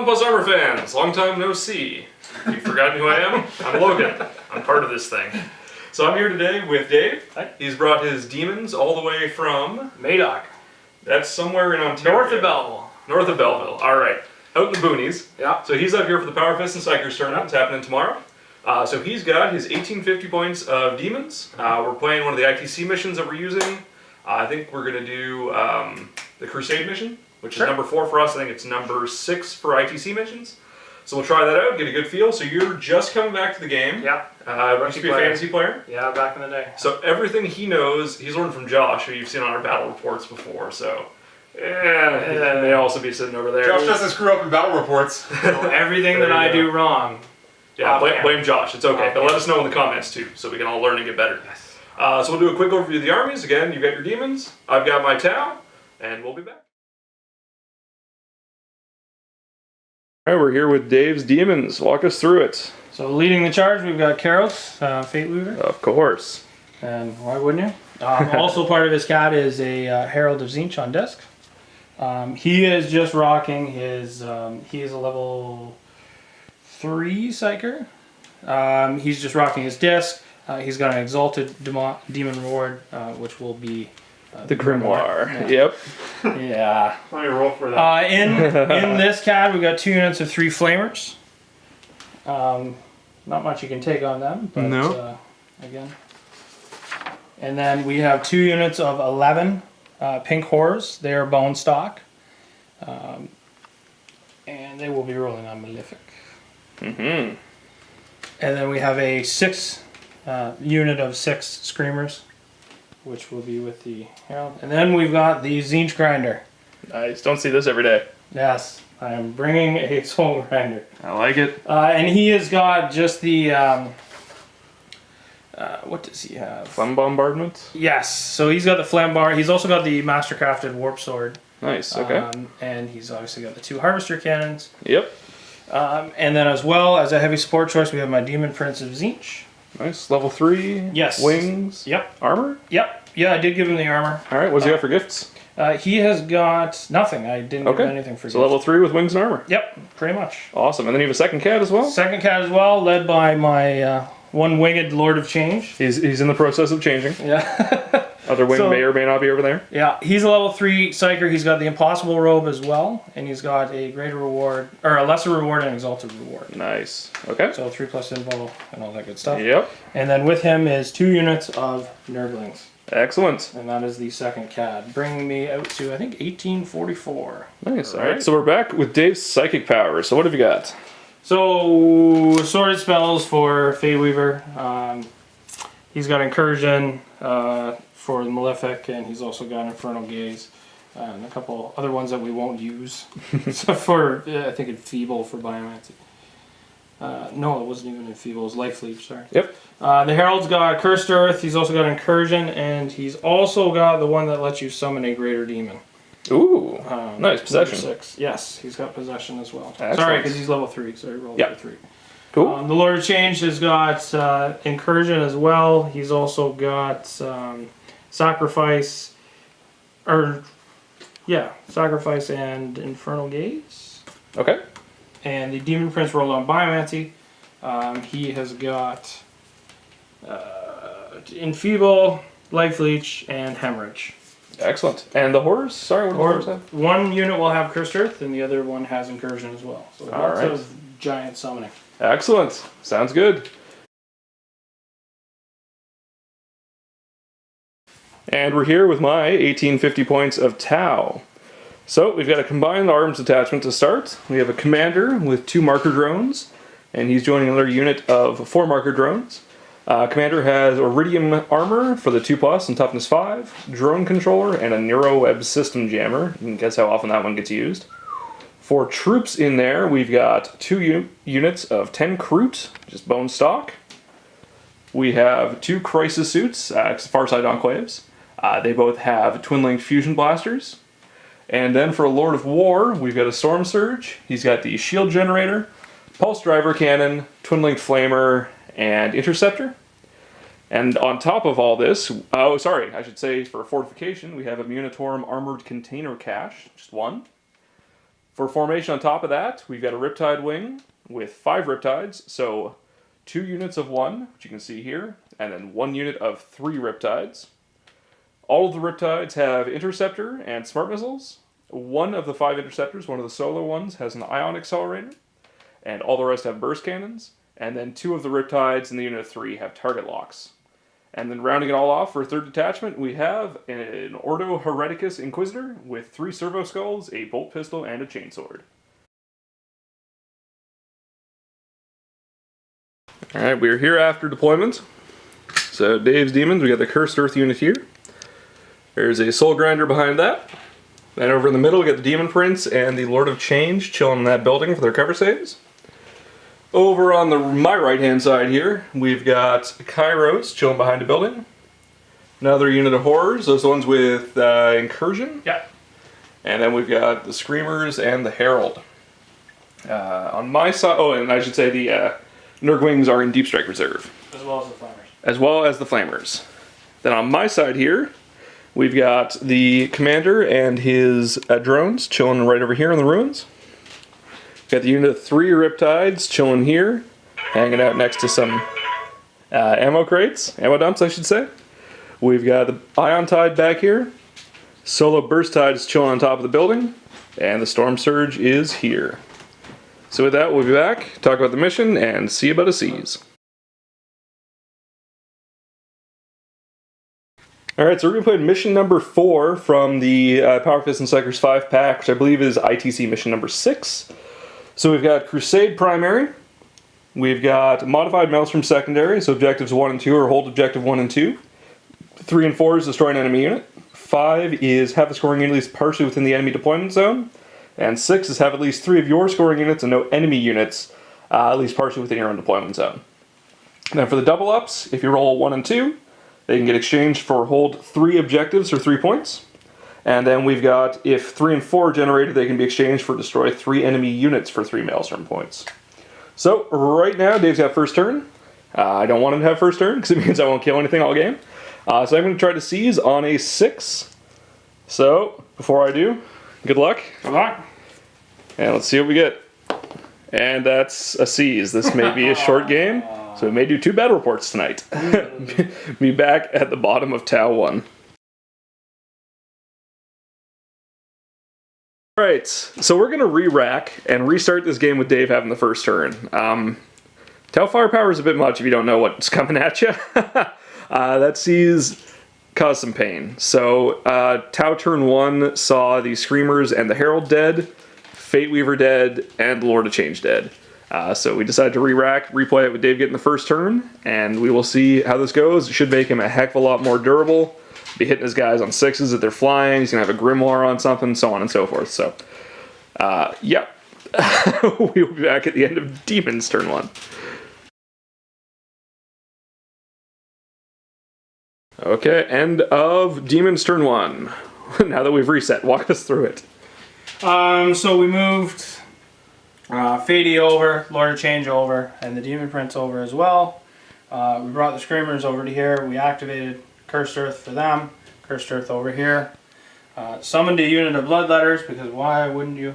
Hello, Plus Armor fans! Long time no see. You've forgotten who I am? I'm Logan. I'm part of this thing. So I'm here today with Dave. Hi. He's brought his demons all the way from... Madoc. That's somewhere in Ontario. North of Belleville. North of Belleville. Alright. Out in the boonies. Yeah. So he's out here for the Powerfist and Psykers tournament. It's happening tomorrow. So he's got his 1850 points of demons. We're playing one of the ITC missions that we're using. I think we're going to do the Crusade mission, which is number 4 for us. I think it's number 6 for ITC missions. So we'll try that out, get a good feel. So you're just coming back to the game. Yeah. Used to be a fantasy player. Yeah, back in the day. So everything he knows, he's learned from Josh, who you've seen on our battle reports before. So he may also be sitting over there. Josh doesn't screw up in battle reports. So everything that I do wrong. Yeah, blame Josh. It's okay. But let us know in the comments too, so we can all learn and get better. Yes. So we'll do a quick overview of the armies. Again, you've got your demons, I've got my Tau, and we'll be back. All right, we're here with Dave's demons. Walk us through it. So leading the charge, we've got Karos, Fate Weaver. Of course. And why wouldn't you? Also part of his cat is a Herald of Tzeentch on disc. He is just rocking his, he is a level 3 Psyker. He's just rocking his disc. He's got an Exalted Demon Reward, which will be the Grimoire. Yeah. Yep. Yeah. Let me roll for that. In this CAD, we've got 2 units of 3 Flamers. Not much you can take on them, but no. Again. And then we have 2 units of 11 Pink Horrors. They are bone stock. And they will be rolling on Malefic. Mm-hmm. And then we have a 6 unit of 6 Screamers, which will be with the Herald. And then we've got the Tzeentch Grinder. Nice. Don't see this every day. Yes, I am bringing a Soul Grinder. I like it. And he has got just the, what does he have? Flame Bombardment? Yes, so he's got the Flambar. He's also got the Mastercrafted Warp Sword. Nice, okay. And he's obviously got the 2 Harvester Cannons. Yep. And then as well as a heavy support choice, we have my Demon Prince of Tzeentch. Nice. Level 3. Yes. Wings. Yep. Armor? Yep. Yeah, I did give him the armor. Alright, what's he got for gifts? He has got nothing. I didn't give him anything for So gifts. level 3 with wings and armor. Yep, pretty much. Awesome. And then you have a second cat as well? Second cat as well, led by my one-winged Lord of Change. He's in the process of changing. Yeah. Other wing may or may not be over there. Yeah, he's a level 3 Psyker. He's got the Impossible Robe as well, and he's got a greater reward, or a lesser reward and exalted reward. Nice. Okay. So 3+ invul and all that good stuff. Yep. And then with him is 2 units of Nurglings. Excellent. And that is the second CAD, bringing me out to, I think, 1844. Nice. All right. So we're back with Dave's psychic powers. So what have you got? So, assorted spells for Fate Weaver. He's got Incursion for the Malefic, and he's also got Infernal Gaze. And a couple other ones that we won't use. So for, I think, Enfeeble for Biomancy. No, it wasn't even Enfeeble, it was Life Leech, sorry. Yep. The Herald's got Cursed Earth, he's also got Incursion, and he's also got the one that lets you summon a Greater Demon. Ooh, nice. Possession. 6. Yes, he's got Possession as well. Excellent. Sorry, because he's level 3, so he rolled for 3. Cool. The Lord of Change has got Incursion as well. He's also got Sacrifice, Sacrifice and Infernal Gaze. Okay. And the Demon Prince rolled on Biomancy. He has got Enfeeble, Life Leech, and Hemorrhage. Excellent. And the horrors? Sorry, what do the horrors have? One unit will have Cursed Earth, and the other one has Incursion as well. So lots of giant summoning. Excellent. Sounds good. And we're here with my 1850 points of Tau. So we've got a combined arms attachment to start. We have a commander with 2 marker drones, and he's joining another unit of 4 marker drones. Commander has Iridium Armor for the 2+ and toughness 5, Drone Controller, and a Neuroweb System Jammer. You can guess how often that one gets used. For troops in there, we've got 2 units of 10 Kroot, just bone stock. We have 2 Crisis Suits, Farside Enclaves. They both have twin-linked fusion blasters. And then for a Lord of War, we've got a Storm Surge. He's got the Shield Generator, Pulse Driver Cannon, twin-linked Flamer, and Interceptor. And on top of all this, I should say for fortification, we have a Munitorum Armored Container Cache, just 1. For formation on top of that, we've got a Riptide wing with 5 Riptides, so 2 units of 1, which you can see here, and then 1 unit of 3 Riptides. All of the Riptides have Interceptor and Smart Missiles. 1 of the 5 Interceptors, one of the solo ones, has an Ion Accelerator, and all the rest have Burst Cannons, and then 2 of the Riptides in the unit of 3 have Target Locks. And then rounding it all off for a 3rd detachment, we have an Ordo Hereticus Inquisitor with 3 Servo Skulls, a Bolt Pistol, and a Chainsword. Alright, we're here after deployment. So Dave's Demons, we got the Cursed Earth unit here. There's a Soul Grinder behind that. Then over in the middle we got the Demon Prince and the Lord of Change chilling in that building for their cover saves. Over on my right hand side here, we've got Kairos chilling behind a building. Another unit of Horrors, those ones with Incursion. Yeah. And then we've got the Screamers and the Herald. On my side, oh, and I should say the Nurglings are in Deep Strike Reserve. As well as the Flammers. As well as the Flammers. Then on my side here, we've got the Commander and his drones chilling right over here in the ruins. Got the unit of 3 Riptides chilling here, hanging out next to some ammo crates, ammo dumps I should say. We've got the Ion Tide back here, Solo Burst Tide is chilling on top of the building, and the Storm Surge is here. So with that, we'll be back, talk about the mission, and see about a seize. Alright, so we're going to play mission number 4 from the Powerfist and Psykers 5-pack, which I believe is ITC mission number 6. So we've got Crusade Primary, we've got Modified Maelstrom Secondary, so objectives 1 and 2 are hold objective 1 and 2. 3 and 4 is destroy an enemy unit. 5 is have a scoring unit at least partially within the enemy deployment zone. And 6 is have at least 3 of your scoring units and no enemy units at least partially within your own deployment zone. Then for the double ups, if you roll 1 and 2, they can get exchanged for hold 3 objectives for 3 points. And then we've got, if 3 and 4 are generated, they can be exchanged for destroy 3 enemy units for 3 Maelstrom points. So, right now, Dave's got first turn. I don't want him to have first turn, because it means I won't kill anything all game. So I'm going to try to seize on a 6. So, before I do, good luck. Good luck. And let's see what we get. And that's a seize. This may be a short game, so we may do 2 battle reports tonight. Be back at the bottom of Tau 1. Alright, so we're going to re-rack and restart this game with Dave having the first turn. Tau Firepower is a bit much if you don't know what's coming at you. That seize caused some pain. So, Tau turn 1 saw the Screamers and the Herald dead, Fate Weaver dead, and the Lord of Change dead. So we decided to re-rack, replay it with Dave getting the first turn, and we will see how this goes. It should make him a heck of a lot more durable. Be hitting his guys on 6s if they're flying. He's going to have a Grimoire on something, so on and so forth. So, yeah. We will be back at the end of Demons turn 1. Okay, end of Demons turn 1. Now that we've reset, walk us through it. So we moved Fady over, Lord of Change over, and the Demon Prince over as well. We brought the Screamers over to here. We activated Cursed Earth for them. Cursed Earth over here. Summoned a unit of Bloodletters, because why wouldn't you?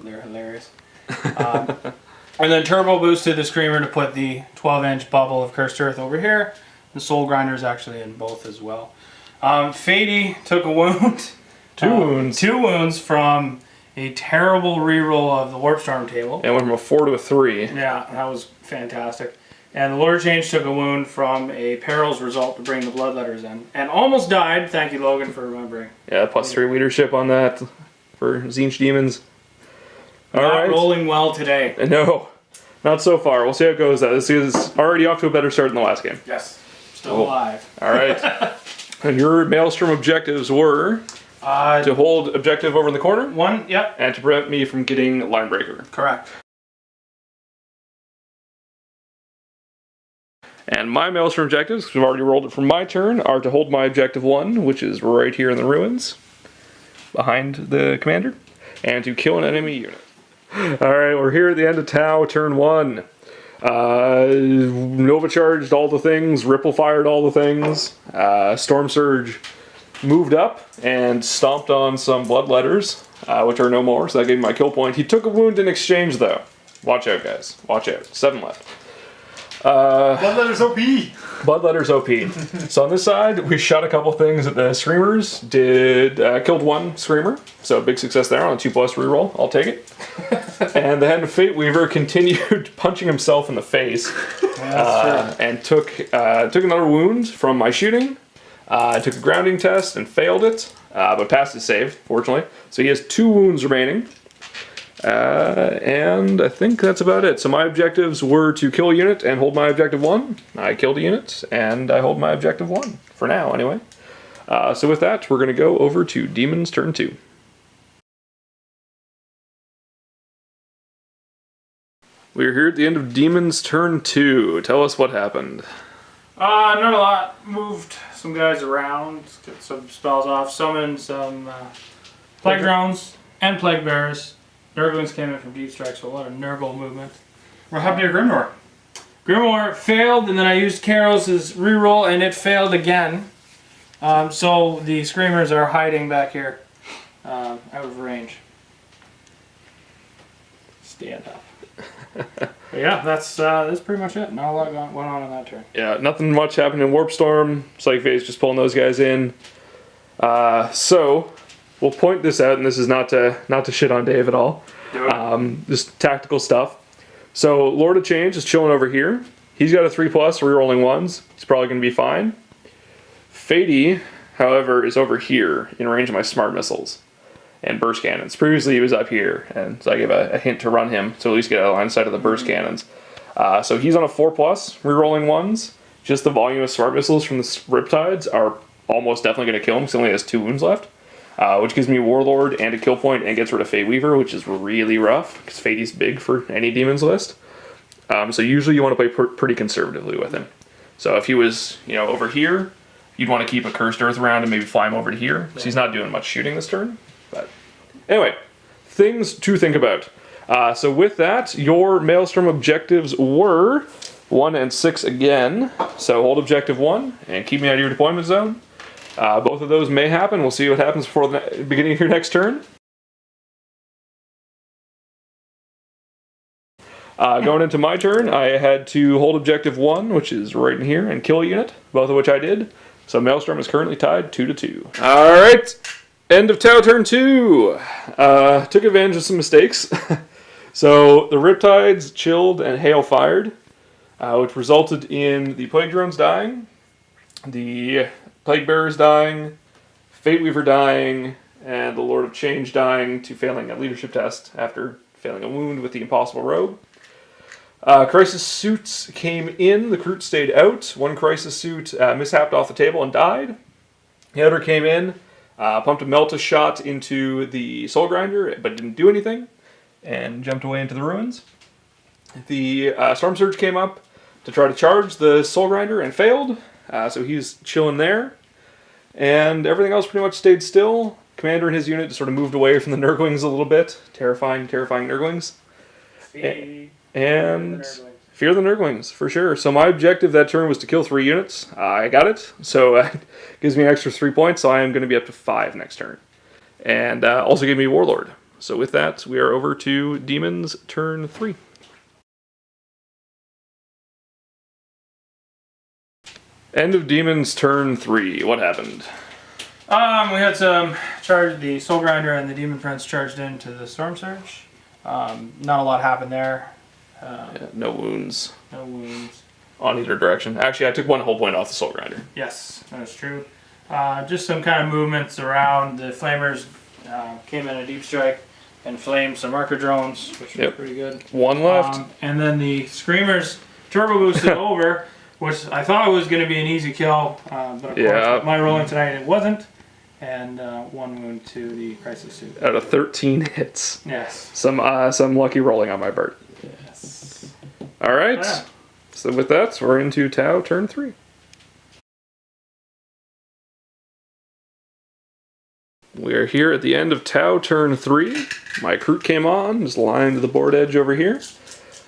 They're hilarious. And then turbo boosted the Screamer to put the 12-inch bubble of Cursed Earth over here. The Soul Grinder is actually in both as well. Fady took a wound. 2 wounds. 2 wounds from a terrible reroll of the Warp Storm table. And went from a 4 to a 3. Yeah, that was fantastic. And the Lord of Change took a wound from a Perils result to bring the Bloodletters in. And almost died. Thank you, Logan, for remembering. Yeah, +3 leadership on that for Tzeentch Demons. Not rolling well today. No, not so far. We'll see how it goes. This is already off to a better start than the last game. Yes, still alive. All right. And your Maelstrom objectives were to hold objective over in the corner. 1, yep. And to prevent me from getting Line Breaker. Correct. And my Maelstrom objectives, because we've already rolled it from my turn, are to hold my objective 1, which is right here in the ruins, behind the commander, and to kill an enemy unit. Alright, we're here at the end of Tau, turn 1. Nova charged all the things, Ripple fired all the things, Storm Surge moved up and stomped on some Bloodletters, which are no more, so that gave me my kill point. He took a wound in exchange, though. Watch out, guys. Watch out. 7 left. Bloodletter's OP. Bloodletter's OP. So on this side, we shot a couple things at the Screamers. Killed one Screamer, so big success there on a 2+ reroll. I'll take it. And the Hand of Fate Weaver continued punching himself in the face, and took another wound from my shooting. Took a grounding test and failed it, but passed his save, fortunately. So he has 2 wounds remaining. And I think that's about it. So my objectives were to kill a unit and hold my objective 1. I killed a unit, and I hold my objective 1. For now, anyway. So with that, we're going to go over to Demons turn 2. We're here at the end of Demons turn 2. Tell us what happened. Not a lot. Moved some guys around, get some spells off, summoned some plague drones and plague bearers. Nurglings came in from deep strike, so a lot of Nurgle movement. What happened to your Grimoire? Grimoire failed, and then I used Karos' reroll, and it failed again. So the Screamers are hiding back here, out of range. Stand up. But yeah, that's pretty much it. Not a lot went on in that turn. Yeah, nothing much happened in Warpstorm. Psykers just pulling those guys in. So we'll point this out, and this is not to shit on Dave at all. Just tactical stuff. So Lord of Change is chilling over here. He's got a 3+, rerolling 1s. He's probably going to be fine. Fatey, however, is over here in range of my smart missiles and burst cannons. Previously he was up here, and so I gave a hint to run him to at least get out of line of sight of the burst cannons. So he's on a 4+, rerolling 1s. Just the volume of smart missiles from the Riptides are almost definitely going to kill him because he only has 2 wounds left. Which gives me Warlord and a kill point and gets rid of Fate Weaver, which is really rough because Fatey's big for any Demons list. So usually you want to play pretty conservatively with him. So if he was, over here, you'd want to keep a Cursed Earth around and maybe fly him over to here because he's not doing much shooting this turn. But anyway, things to think about. So with that, your Maelstrom objectives were 1 and 6 again. So hold objective 1 and keep me out of your deployment zone. Both of those may happen. We'll see what happens before the beginning of your next turn. Going into my turn, I had to hold objective 1, which is right in here, and kill a unit, both of which I did. So Maelstrom is currently tied 2-2. Alright, end of Tau turn 2. Took advantage of some mistakes. So the Riptides chilled and hail fired, which resulted in the Plague Drones dying, the Plague Bearers dying, Fate Weaver dying, and the Lord of Change dying to failing a leadership test after failing a wound with the Impossible Robe. Crisis suits came in, the Kroot stayed out. One crisis suit mishapped off the table and died. The other came in, pumped a Melta shot into the Soul Grinder, but didn't do anything, and jumped away into the ruins. The Storm Surge came up to try to charge the Soul Grinder and failed, so he's chilling there. And everything else pretty much stayed still. Commander and his unit sort of moved away from the Nurglings a little bit. Terrifying Nurglings. And fear the Nurglings, for sure. So my objective that turn was to kill 3 units. I got it. So it gives me an extra 3 points, so I am going to be up to 5 next turn. And also give me Warlord. So with that, we are over to Demons turn 3. End of Demons turn 3. What happened? We had some charge. The Soul Grinder and the Demon Prince charged into the Storm Surge. Not a lot happened there. No wounds. No wounds. On either direction. Actually, I took 1 whole point off the Soul Grinder. Yes, that is true. Just some kind of movements around. The Flamers came in a deep strike and flamed some marker drones, which was pretty good. 1 left. And then the Screamers turbo boosted over, which I thought was going to be an easy kill, but of course, my rolling tonight it wasn't. And 1 wound to the Crisis Suit. Out of 13 hits. Yes. Some lucky rolling on my part. Yes. All right. Yeah. So with that, we're into Tau turn 3. We are here at the end of Tau turn 3. My Kroot came on, just lined the board edge over here.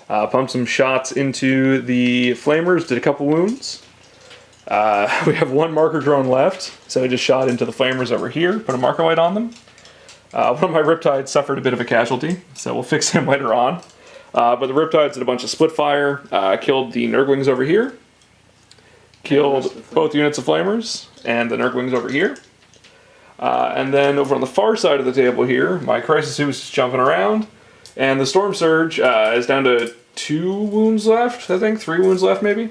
Pumped some shots into the Flamers, did a couple wounds. We have 1 marker drone left, so I just shot into the Flamers over here, put a marker light on them. One of my Riptides suffered a bit of a casualty, so we'll fix him later on. But the Riptides did a bunch of split fire, killed the Nurglings over here, killed both units of Flamers, and the Nurglings over here. And then over on the far side of the table here, my Crisis Suit is jumping around, and the Storm Surge is down to 2 wounds left, I think, 3 wounds left maybe.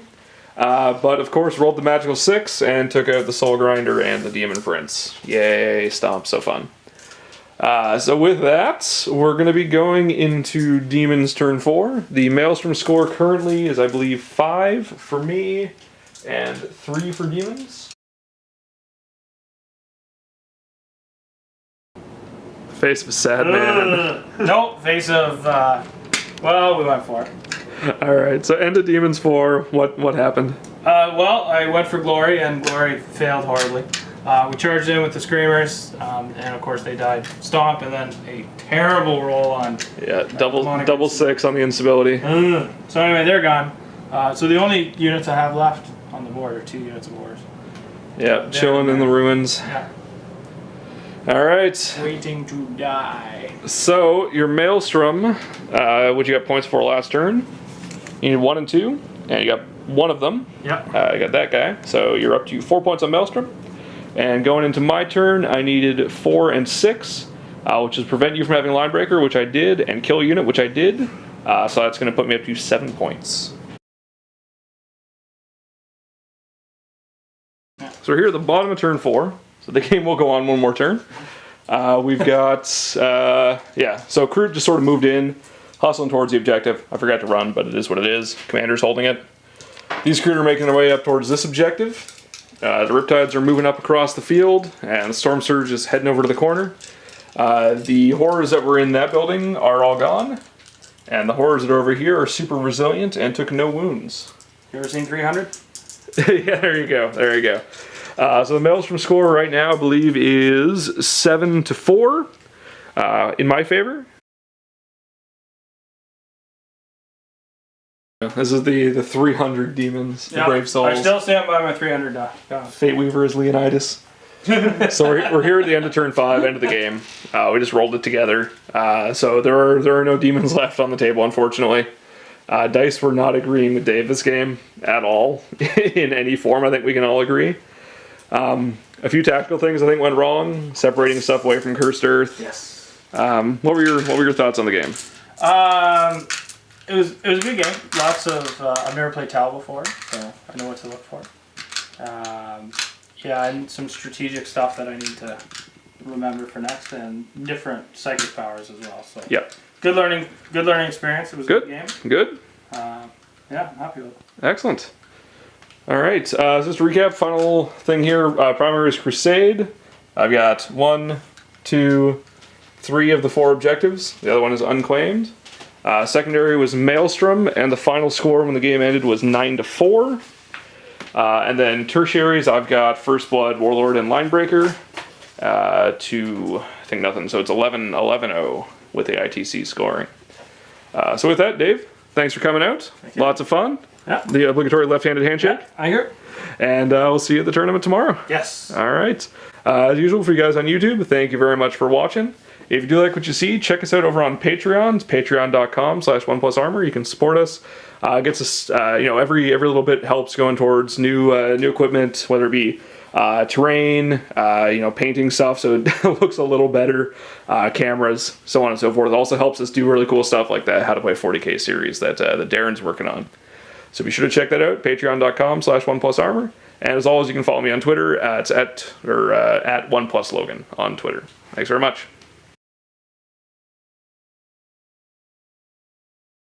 But of course rolled the Magical 6 and took out the Soul Grinder and the Demon Prince. Yay, Stomp, so fun. So with that, we're going to be going into Demons turn 4. The Maelstrom score currently is, I believe, 5 for me and 3 for Demons. Face of a sad man. Nope, face of, well, we went for it. Alright, so end of Demons 4, what happened? Well, I went for Glory, and Glory failed horribly. We charged in with the Screamers, and of course they died. Stomp, and then a terrible roll on... Yeah, double 6 on the instability. So anyway, they're gone. So the only units I have left on the board are 2 units of Wars. Yeah, chilling in the ruins. Yeah. Alright. Waiting to die. So, your Maelstrom, what you got points for last turn? You need 1 and 2, and you got 1 of them. Yep. I got that guy, so you're up to 4 points on Maelstrom. And going into my turn, I needed 4 and 6, which is prevent you from having Line Breaker, which I did, and kill a unit, which I did. So that's going to put me up to 7 points. So we're here at the bottom of turn 4. So the game will go on 1 more turn. We've got, yeah, so Kroot just sort of moved in, hustling towards the objective. I forgot to run, but it is what it is. Commander's holding it. These Kroot are making their way up towards this objective. The Riptides are moving up across the field, and the Storm Surge is heading over to the corner. The horrors that were in that building are all gone, and the horrors that are over here are super resilient and took no wounds. You ever seen 300? Yeah, there you go, there you go. So the Maelstrom score right now, I believe, is 7-4 in my favor. This is the 300 Demons, the Brave Souls. I still stand by my 300 Fate Weaver is Leonidas. So we're here at the end of turn 5, end of the game. We just rolled it together. So there are no demons left on the table, unfortunately. Dice were not agreeing with Dave this game at all, in any form. I think we can all agree. A few tactical things I think went wrong, separating stuff away from Cursed Earth. Yes. What were your thoughts on the game? It was a good game. Lots of I've never played Tau before, so I know what to look for. Yeah, and some strategic stuff that I need to remember for next, and different psychic powers as well. So yeah, good learning experience. It was a good game. Good. Yeah, I'm happy with it. Excellent. All right, so just to recap, final thing here, primary is Crusade. I've got 1, 2, 3 of the 4 objectives. The other one is unclaimed. Secondary was Maelstrom, and the final score when the game ended was 9-4. And then tertiaries, I've got First Blood, Warlord, and Linebreaker to, I think, nothing. So it's 11-0 with the ITC scoring. So with that, Dave, thanks for coming out. Lots of fun. Yeah. The obligatory left-handed handshake. Yeah, I hear. And we'll see you at the tournament tomorrow. Yes. All right. As usual for you guys on YouTube, thank you very much for watching. If you do like what you see, check us out over on Patreon. It's patreon.com/OnePlusArmor. You can support us. Gets us, every little bit helps going towards new equipment, whether it be terrain, painting stuff, so it looks a little better, cameras, so on and so forth. It also helps us do really cool stuff like that How to Play 40k series that Darren's working on. So be sure to check that out, patreon.com/OnePlusArmor. And as always, you can follow me on Twitter. It's at OnePlusLogan on Twitter. Thanks very much.